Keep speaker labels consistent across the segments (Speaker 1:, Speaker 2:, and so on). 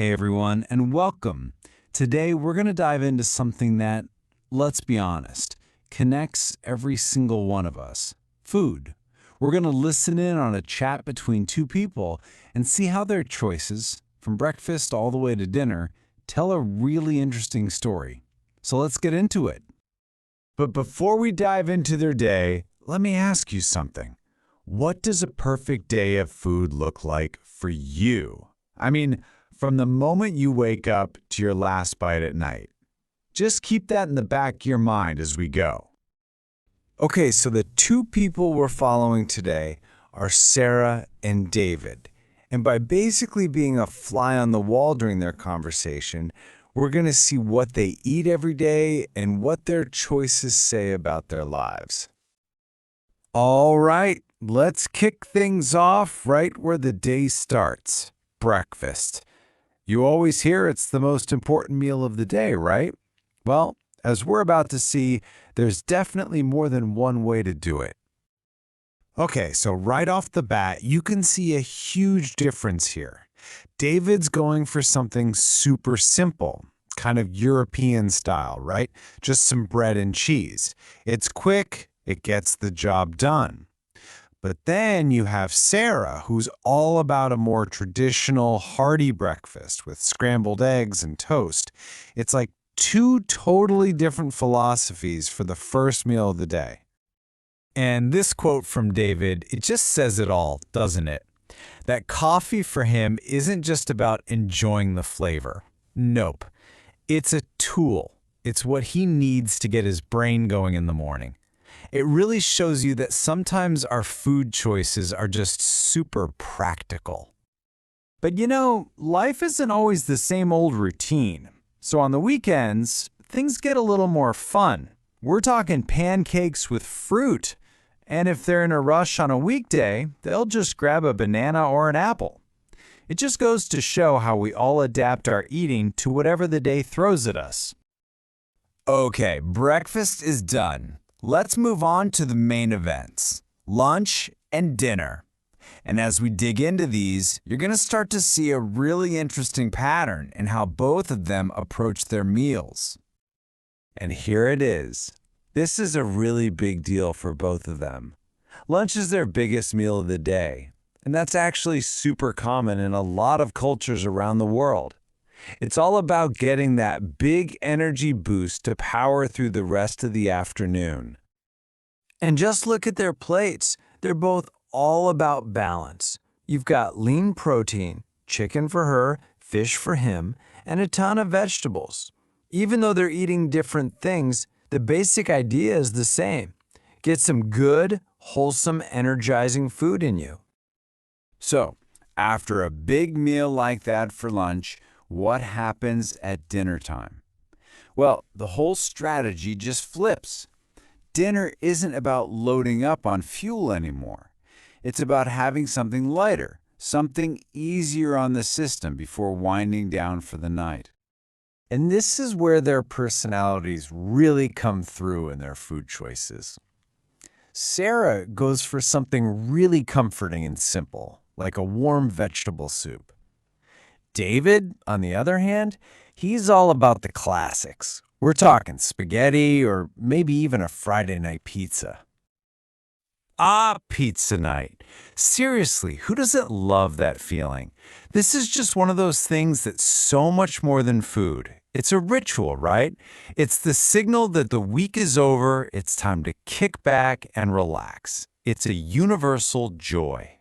Speaker 1: Hey everyone, and welcome. Today we're going to dive into something that, let's be honest, connects every single one of us. Food. We're going to listen in on a chat between two people and see how their choices, from breakfast all the way to dinner, tell a really interesting story. So let's get into it. But before we dive into their day, let me ask you something. What does a perfect day of food look like for you? I mean, from the moment you wake up to your last bite at night. Just keep that in the back of your mind as we go. Okay, so the two people we're following today are Sarah and David. And by basically being a fly on the wall during their conversation, we're going to see what they eat every day and what their choices say about their lives. All right, let's kick things off right where the day starts. Breakfast. You always hear it's the most important meal of the day, right? Well, as we're about to see, there's definitely more than one way to do it. Okay, so right off the bat, you can see a huge difference here. David's going for something super simple, kind of European style, right? Just some bread and cheese. It's quick, it gets the job done. But then you have Sarah, who's all about a more traditional, hearty breakfast with scrambled eggs and toast. It's like two totally different philosophies for the first meal of the day. And this quote from David, it just says it all, doesn't it? That coffee for him isn't just about enjoying the flavor. Nope. It's a tool. It's what he needs to get his brain going in the morning. It really shows you that sometimes our food choices are just super practical. But you know, life isn't always the same old routine. So on the weekends, things get a little more fun. We're talking pancakes with fruit. And if they're in a rush on a weekday, they'll just grab a banana or an apple. It just goes to show how we all adapt our eating to whatever the day throws at us. Okay, breakfast is done. Let's move on to the main events, lunch and dinner. And as we dig into these, you're going to start to see a really interesting pattern in how both of them approach their meals. And here it is. This is a really big deal for both of them. Lunch is their biggest meal of the day, and that's actually super common in a lot of cultures around the world. It's all about getting that big energy boost to power through the rest of the afternoon. And just look at their plates. They're both all about balance. You've got lean protein, chicken for her, fish for him, and a ton of vegetables. Even though they're eating different things, the basic idea is the same. Get some good, wholesome, energizing food in you. So, after a big meal like that for lunch, what happens at dinner time? Well, the whole strategy just flips. Dinner isn't about loading up on fuel anymore. It's about having something lighter, something easier on the system before winding down for the night. And this is where their personalities really come through in their food choices. Sarah goes for something really comforting and simple, like a warm vegetable soup. David, on the other hand, he's all about the classics. We're talking spaghetti or maybe even a Friday night pizza. Ah, pizza night. Seriously, who doesn't love that feeling? This is just one of those things that's so much more than food. It's a ritual, right? It's the signal that the week is over, it's time to kick back and relax. It's a universal joy.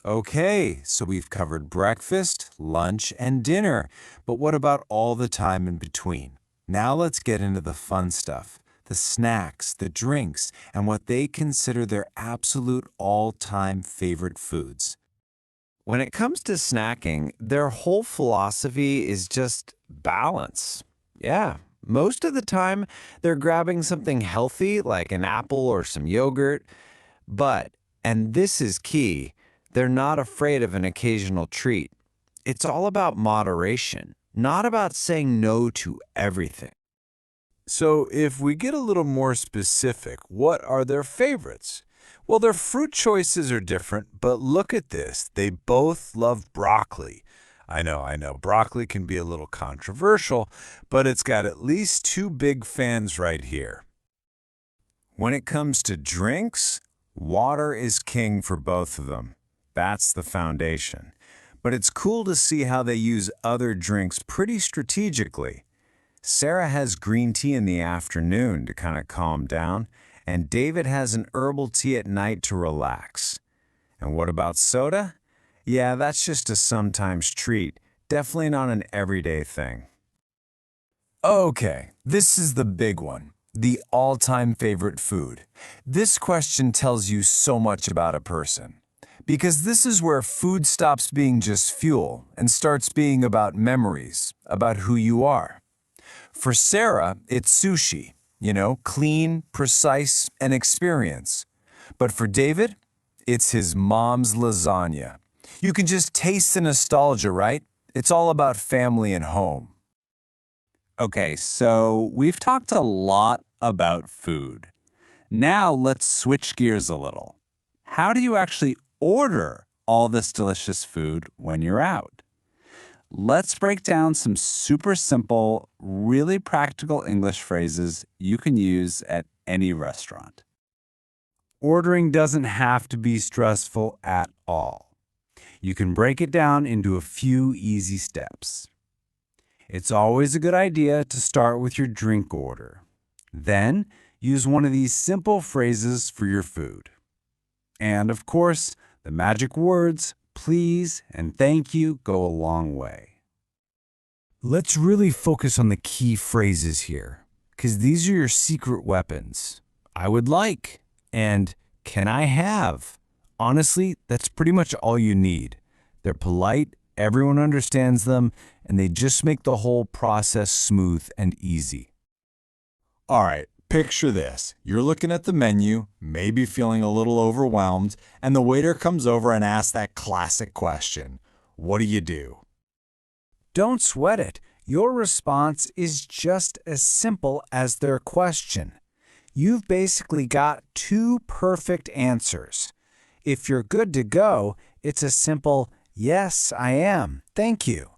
Speaker 1: Okay, so we've covered breakfast, lunch, and dinner, but what about all the time in between? Now let's get into the fun stuff, the snacks, the drinks, and what they consider their absolute all-time favorite foods. When it comes to snacking, their whole philosophy is just balance. Yeah, most of the time they're grabbing something healthy like an apple or some yogurt, but, and this is key, they're not afraid of an occasional treat. It's all about moderation, not about saying no to everything. So if we get a little more specific, what are their favorites? Well, their fruit choices are different, but look at this. They both love broccoli. I know. Broccoli can be a little controversial, but it's got at least two big fans right here. When it comes to drinks, water is king for both of them. That's the foundation. But it's cool to see how they use other drinks pretty strategically. Sarah has green tea in the afternoon to kind of calm down, and David has an herbal tea at night to relax. And what about soda? Yeah, that's just a sometimes treat, definitely not an everyday thing. Okay, this is the big one. The all-time favorite food. This question tells you so much about a person. Because this is where food stops being just fuel and starts being about memories, about who you are. For Sarah, it's sushi, clean, precise, and experience. But for David, it's his mom's lasagna. You can just taste the nostalgia, right? It's all about family and home. Okay, so we've talked a lot about food. Now let's switch gears a little. How do you actually order all this delicious food when you're out? Let's break down some super simple, really practical English phrases you can use at any restaurant. Ordering doesn't have to be stressful at all. You can break it down into a few easy steps. It's always a good idea to start with your drink order. Then, use one of these simple phrases for your food. And of course, the magic words, please and thank you, go a long way. Let's really focus on the key phrases here, because these are your secret weapons. I would like, and can I have? Honestly, that's pretty much all you need. They're polite, everyone understands them, and they just make the whole process smooth and easy. All right, picture this. You're looking at the menu, maybe feeling a little overwhelmed, and the waiter comes over and asks that classic question. What do? Don't sweat it. Your response is just as simple as their question. You've basically got two perfect answers. If you're good to go, it's a simple, yes, I am, thank you.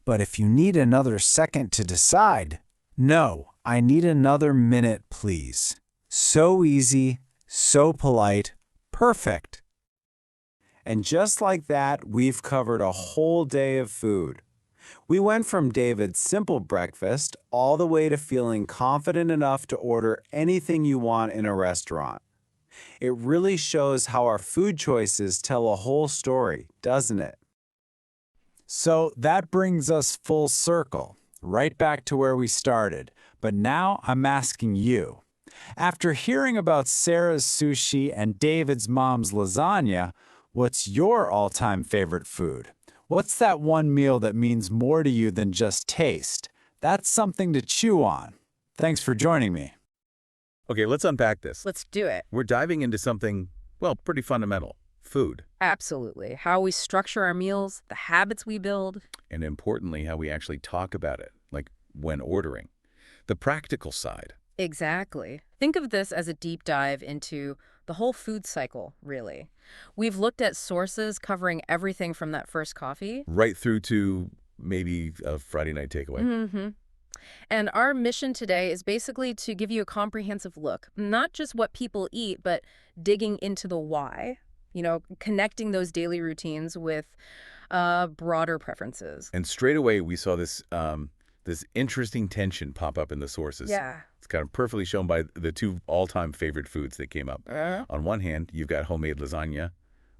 Speaker 1: But if you need another second to decide, no, I need another minute, please. So easy, so polite, perfect. And just like that, we've covered a whole day of food. We went from David's simple breakfast all the way to feeling confident enough to order anything you want in a restaurant. It really shows how our food choices tell a whole story, doesn't it? So that brings us full circle, right back to where we started. But now I'm asking you. After hearing about Sarah's sushi and David's mom's lasagna, what's your all-time favorite food? What's that one meal that means more to you than just taste? That's something to chew on. Thanks for joining me.
Speaker 2: Okay, let's unpack this.
Speaker 3: Let's do it.
Speaker 2: We're diving into something, well, pretty fundamental. Food.
Speaker 3: Absolutely. How we structure our meals, the habits we build.
Speaker 2: And importantly, how we actually talk about it, like when ordering. The practical side.
Speaker 3: Exactly. Think of this as a deep dive into the whole food cycle, really. We've looked at sources covering everything from that first coffee.
Speaker 2: Right through to maybe a Friday night takeaway.
Speaker 3: Mm-hmm. And our mission today is basically to give you a comprehensive look, not just what people eat, but digging into the why, connecting those daily routines with broader preferences.
Speaker 2: And straight away, we saw this interesting tension pop up in the sources.
Speaker 3: Yeah.
Speaker 2: It's kind of perfectly shown by the two all-time favorite foods that came up. On one hand, you've got homemade lasagna,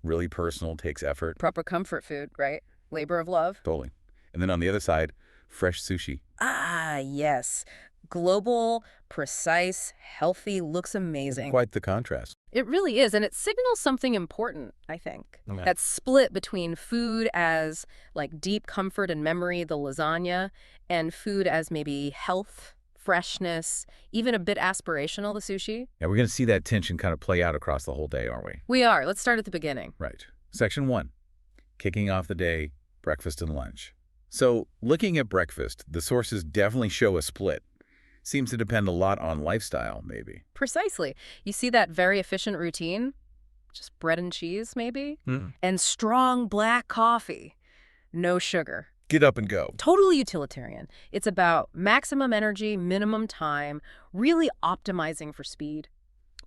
Speaker 2: really personal, takes effort.
Speaker 3: Proper comfort food, right? Labor of love.
Speaker 2: Totally. And then on the other side, fresh sushi.
Speaker 3: Ah, yes. Global, precise, healthy, looks amazing.
Speaker 2: Quite the contrast.
Speaker 3: It really is, and it signals something important, I think.
Speaker 2: Okay.
Speaker 3: That split between food as like deep comfort and memory, the lasagna, and food as maybe health, freshness, even a bit aspirational, the sushi.
Speaker 2: Yeah, we're going to see that tension kind of play out across the whole day, aren't we?
Speaker 3: We are. Let's start at the beginning.
Speaker 2: Right. Section 1, kicking off the day, breakfast and lunch. So looking at breakfast, the sources definitely show a split. Seems to depend a lot on lifestyle, maybe.
Speaker 3: Precisely. You see that very efficient routine? Just bread and cheese, maybe?
Speaker 2: Mm.
Speaker 3: And strong black coffee. no sugar.
Speaker 2: Get up and go.
Speaker 3: Totally utilitarian. It's about maximum energy, minimum time, really optimizing for speed.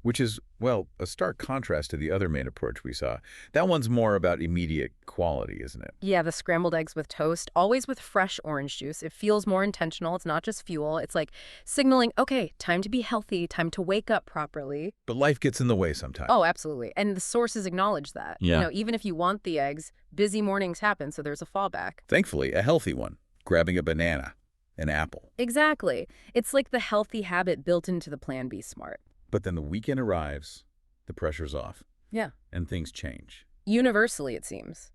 Speaker 2: Which is, well, a stark contrast to the other main approach we saw. That one's more about immediate quality, isn't it?
Speaker 3: Yeah, the scrambled eggs with toast, always with fresh orange juice. It feels more intentional. It's not just fuel. It's like signaling, okay, time to be healthy, time to wake up properly.
Speaker 2: But life gets in the way sometimes.
Speaker 3: Oh, absolutely. And the sources acknowledge that.
Speaker 2: Yeah.
Speaker 3: You know, even if you want the eggs, busy mornings happen, so there's a fallback.
Speaker 2: Thankfully, a healthy one. Grabbing a banana, an apple.
Speaker 3: Exactly. It's like the healthy habit built into the Plan B Smart.
Speaker 2: But then the weekend arrives, the pressure's off.
Speaker 3: Yeah.
Speaker 2: And things change.
Speaker 3: Universally, it seems.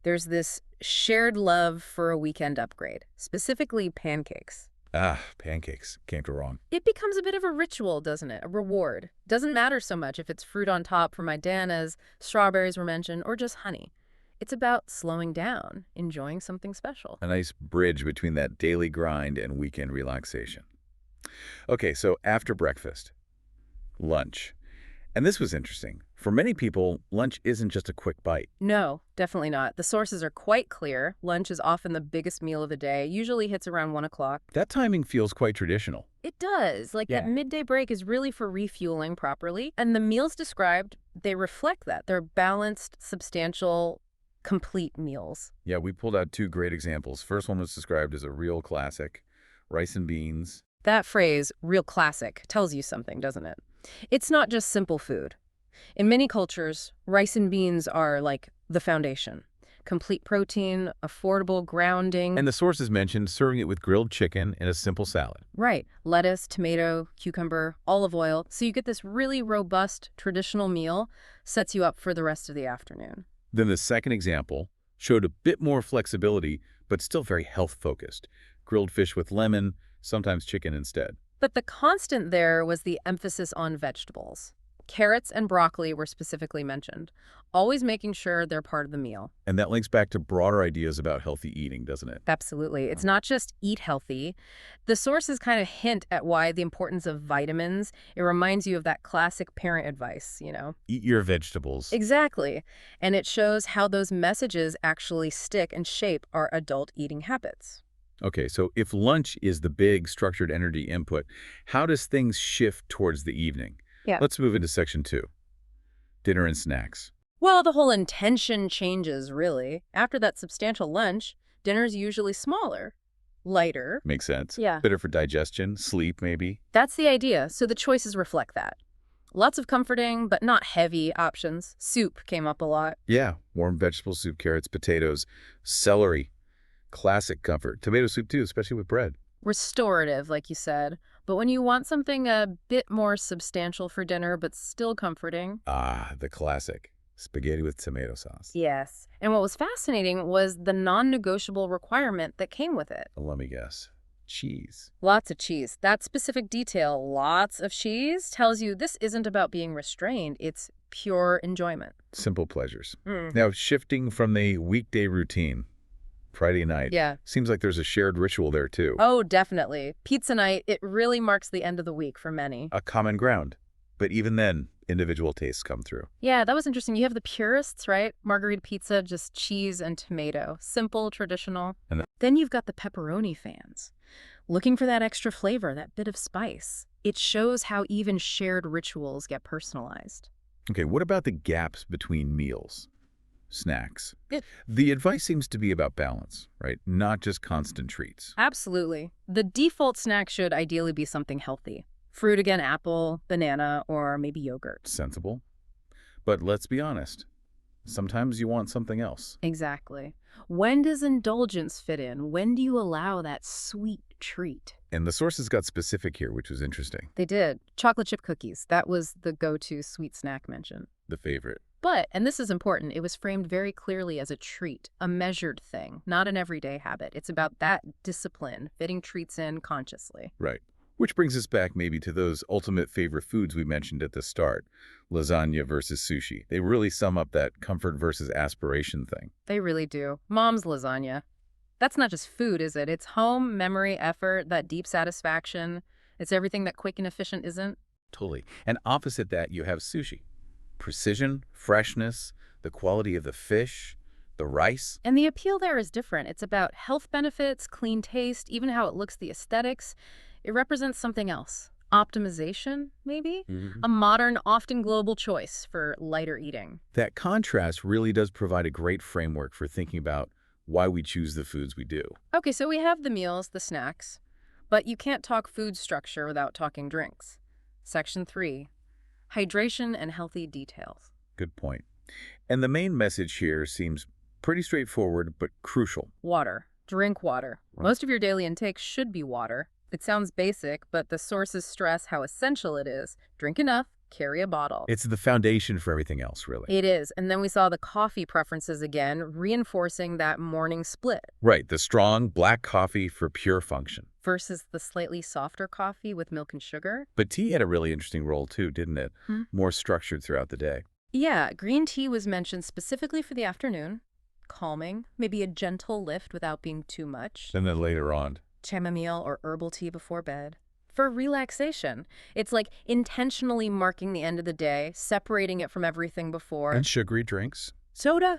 Speaker 3: There's this shared love for a weekend upgrade, specifically pancakes.
Speaker 2: Ah, pancakes. Can't go wrong.
Speaker 3: It becomes a bit of a ritual, doesn't it? A reward. Doesn't matter so much if it's fruit on top for my Danas, strawberries were mentioned, or just honey. It's about slowing down, enjoying something special.
Speaker 2: A nice bridge between that daily grind and weekend relaxation. Okay, so after breakfast, lunch. And this was interesting. For many people, lunch isn't just a quick bite.
Speaker 3: No, definitely not. The sources are quite clear. Lunch is often the biggest meal of the day, usually hits around 1 o'clock.
Speaker 2: That timing feels quite traditional.
Speaker 3: It does. Like
Speaker 2: Yeah.
Speaker 3: that midday break is really for refueling properly. And the meals described, they reflect that. They're balanced, substantial, complete meals.
Speaker 2: Yeah, we pulled out 2 great examples. First one was described as a real classic, rice and beans.
Speaker 3: That phrase, real classic, tells you something, doesn't it? It's not just simple food. In many cultures, rice and beans are like the foundation. Complete protein, affordable grounding.
Speaker 2: And the sources mentioned serving it with grilled chicken and a simple salad.
Speaker 3: Right. Lettuce, tomato, cucumber, olive oil. So you get this really robust, traditional meal, sets you up for the rest of the afternoon.
Speaker 2: Then the second example showed a bit more flexibility, but still very health-focused. Grilled fish with lemon, sometimes chicken instead.
Speaker 3: But the constant there was the emphasis on vegetables. Carrots and broccoli were specifically mentioned, always making sure they're part of the meal.
Speaker 2: And that links back to broader ideas about healthy eating, doesn't it?
Speaker 3: Absolutely. It's not just eat healthy. The sources kind of hint at why the importance of vitamins. It reminds you of that classic parent advice, you know?
Speaker 2: Eat your vegetables.
Speaker 3: Exactly. And it shows how those messages actually stick and shape our adult eating habits.
Speaker 2: Okay, so if lunch is the big structured energy input, how does things shift towards the evening?
Speaker 3: Yeah.
Speaker 2: Let's move into section 2. Dinner and snacks.
Speaker 3: Well, the whole intention changes, really. After that substantial lunch, dinner's usually smaller, lighter.
Speaker 2: Makes sense.
Speaker 3: Yeah.
Speaker 2: Better for digestion, sleep maybe.
Speaker 3: That's the idea, so the choices reflect that. Lots of comforting, but not heavy options. Soup came up a lot.
Speaker 2: Yeah, warm vegetable soup, carrots, potatoes, celery. Classic comfort. Tomato soup too, especially with bread.
Speaker 3: Restorative, like you said. But when you want something a bit more substantial for dinner, but still comforting.
Speaker 2: Ah, the classic. Spaghetti with tomato sauce.
Speaker 3: Yes. And what was fascinating was the non-negotiable requirement that came with it.
Speaker 2: Let me guess. Cheese.
Speaker 3: Lots of cheese. That specific detail, lots of cheese, tells you this isn't about being restrained. It's pure enjoyment.
Speaker 2: Simple pleasures. Now, shifting from the weekday routine, Friday night.
Speaker 3: Yeah.
Speaker 2: Seems like there's a shared ritual there too.
Speaker 3: Oh, definitely. Pizza night, it really marks the end of the week for many.
Speaker 2: A common ground. But even then, individual tastes come through.
Speaker 3: Yeah, that was interesting. You have the purists, right? Margarita pizza, just cheese and tomato. Simple, traditional.
Speaker 2: And
Speaker 3: then you've got the pepperoni fans. Looking for that extra flavor, that bit of spice. It shows how even shared rituals get personalized.
Speaker 2: Okay, what about the gaps between meals? Snacks.
Speaker 3: Yeah.
Speaker 2: The advice seems to be about balance, right? Not just constant treats.
Speaker 3: Absolutely. The default snack should ideally be something healthy. Fruit again, apple, banana, or maybe yogurt.
Speaker 2: Sensible. But let's be honest. Sometimes you want something else.
Speaker 3: Exactly. When does indulgence fit in? When do you allow that sweet treat?
Speaker 2: And the sources got specific here, which was interesting.
Speaker 3: They did. Chocolate chip cookies. That was the go-to sweet snack mentioned.
Speaker 2: The favorite.
Speaker 3: But, and this is important, it was framed very clearly as a treat, a measured thing, not an everyday habit. It's about that discipline, fitting treats in consciously.
Speaker 2: Right. Which brings us back maybe to those ultimate favorite foods we mentioned at the start. Lasagna versus sushi. They really sum up that comfort versus aspiration thing.
Speaker 3: They really do. Mom's lasagna. That's not just food, is it? It's home, memory, effort, that deep satisfaction. It's everything that quick and efficient isn't.
Speaker 2: Totally. And opposite that, you have sushi. Precision, freshness, the quality of the fish, The rice?
Speaker 3: And the appeal there is different. It's about health benefits, clean taste, even how it looks, the aesthetics. It represents something else. Optimization, maybe? A modern, often global choice for lighter eating.
Speaker 2: That contrast really does provide a great framework for thinking about why we choose the foods we do.
Speaker 3: Okay, so we have the meals, the snacks, but you can't talk food structure without talking drinks. Section 3, hydration and healthy details.
Speaker 2: Good point. And the main message here seems pretty straightforward, but crucial.
Speaker 3: Water. Drink water.
Speaker 2: Right.
Speaker 3: Most of your daily intake should be water. It sounds basic, but the sources stress how essential it is. Drink enough, carry a bottle.
Speaker 2: It's the foundation for everything else, really.
Speaker 3: It is. And then we saw the coffee preferences again, reinforcing that morning split
Speaker 2: Right, the strong black coffee for pure function.
Speaker 3: versus the slightly softer coffee with milk and sugar.
Speaker 2: But tea had a really interesting role too, didn't it? More structured throughout the day.
Speaker 3: Yeah, green tea was mentioned specifically for the afternoon. Calming, maybe a gentle lift without being too much.
Speaker 2: And then later on.
Speaker 3: Chamomile or herbal tea before bed. For relaxation, it's like intentionally marking the end of the day, separating it from everything before.
Speaker 2: And sugary drinks.
Speaker 3: Soda,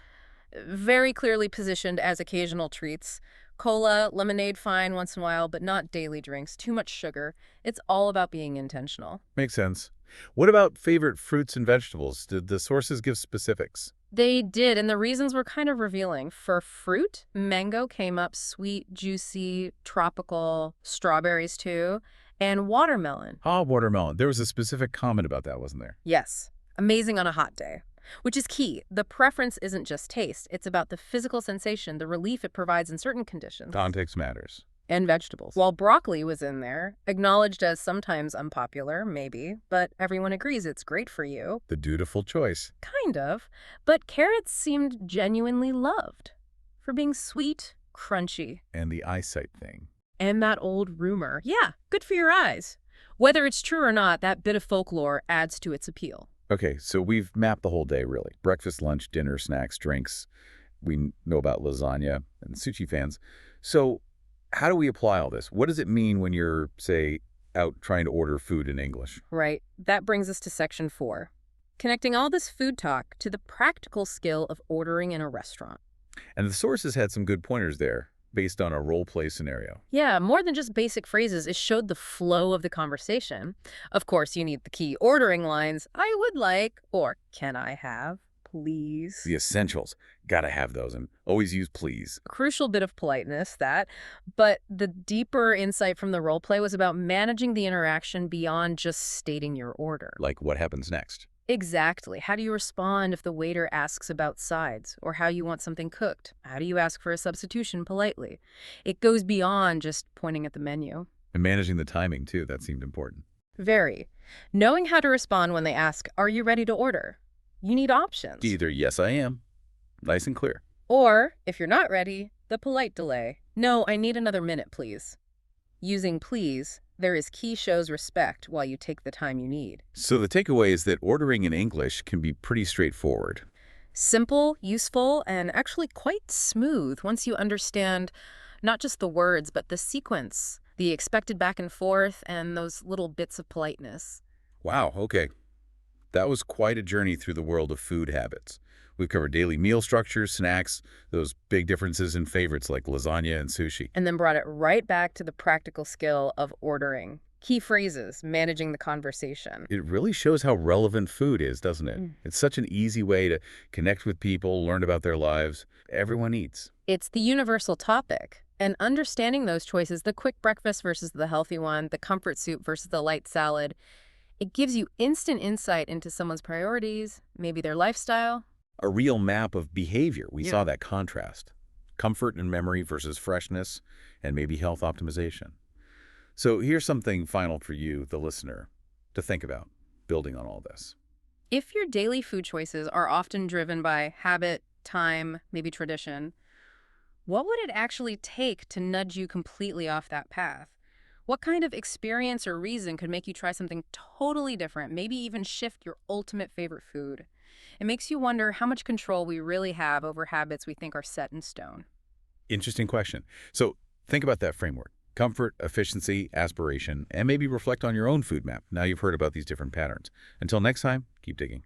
Speaker 3: very clearly positioned as occasional treats. Cola, lemonade, fine once in a while, but not daily drinks. Too much sugar. It's all about being intentional.
Speaker 2: Makes sense. What about favorite fruits and vegetables? Did the sources give specifics?
Speaker 3: They did, and the reasons were kind of revealing. For fruit, mango came up sweet, juicy, tropical, strawberries too, and watermelon.
Speaker 2: Ah, watermelon. There was a specific comment about that, wasn't there?
Speaker 3: Yes, amazing on a hot day, which is key. The preference isn't just taste. It's about the physical sensation, the relief it provides in certain conditions.
Speaker 2: Context matters.
Speaker 3: And vegetables. While broccoli was in there, acknowledged as sometimes unpopular, maybe, but everyone agrees it's great for you.
Speaker 2: The dutiful choice.
Speaker 3: Kind of. But carrots seemed genuinely loved for being sweet, crunchy.
Speaker 2: And the eyesight thing.
Speaker 3: And that old rumor. Yeah, good for your eyes. Whether it's true or not, that bit of folklore adds to its appeal.
Speaker 2: Okay, so we've mapped the whole day, really. Breakfast, lunch, dinner, snacks, drinks. We know about lasagna and sushi fans. So how do we apply all this? What does it mean when you're, say, out trying to order food in English?
Speaker 3: Right. That brings us to section 4. Connecting all this food talk to the practical skill of ordering in a restaurant.
Speaker 2: And the sources had some good pointers there, based on a role-play scenario.
Speaker 3: Yeah, more than just basic phrases, it showed the flow of the conversation. Of course, you need the key ordering lines, I would like, or can I have, please.
Speaker 2: The essentials. Gotta have those, and always use please.
Speaker 3: A crucial bit of politeness, that. But the deeper insight from the role play was about managing the interaction beyond just stating your order.
Speaker 2: Like what happens next?
Speaker 3: Exactly. How do you respond if the waiter asks about sides, or how you want something cooked? How do you ask for a substitution politely? It goes beyond just pointing at the menu.
Speaker 2: And managing the timing, too. That seemed important.
Speaker 3: Very. Knowing how to respond when they ask, are you ready to order? You need options.
Speaker 2: Either yes, I am. Nice and clear.
Speaker 3: Or, if you're not ready, the polite delay. No, I need another minute, please. Using please, there is key shows respect while you take the time you need.
Speaker 2: So the takeaway is that ordering in English can be pretty straightforward.
Speaker 3: Simple, useful, and actually quite smooth once you understand not just the words, but the sequence, the expected back and forth, and those little bits of politeness.
Speaker 2: Wow, okay. That was quite a journey through the world of food habits. We've covered daily meal structures, snacks, those big differences in favorites like lasagna and sushi.
Speaker 3: And then brought it right back to the practical skill of ordering. Key phrases, managing the conversation.
Speaker 2: It really shows how relevant food is, doesn't it? It's such an easy way to connect with people, learn about their lives. Everyone eats.
Speaker 3: It's the universal topic. And understanding those choices, the quick breakfast versus the healthy one, the comfort soup versus the light salad, it gives you instant insight into someone's priorities, maybe their lifestyle.
Speaker 2: A real map of behavior. We
Speaker 3: Yeah.
Speaker 2: saw that contrast. Comfort and memory versus freshness, and maybe health optimization. So here's something final for you, the listener, to think about, building on all this.
Speaker 3: If your daily food choices are often driven by habit, time, maybe tradition, what would it actually take to nudge you completely off that path? What kind of experience or reason could make you try something totally different, maybe even shift your ultimate favorite food? It makes you wonder how much control we really have over habits we think are set in stone.
Speaker 2: Interesting question. So think about that framework. Comfort, efficiency, aspiration, and maybe reflect on your own food map. Now you've heard about these different patterns. Until next time, keep digging.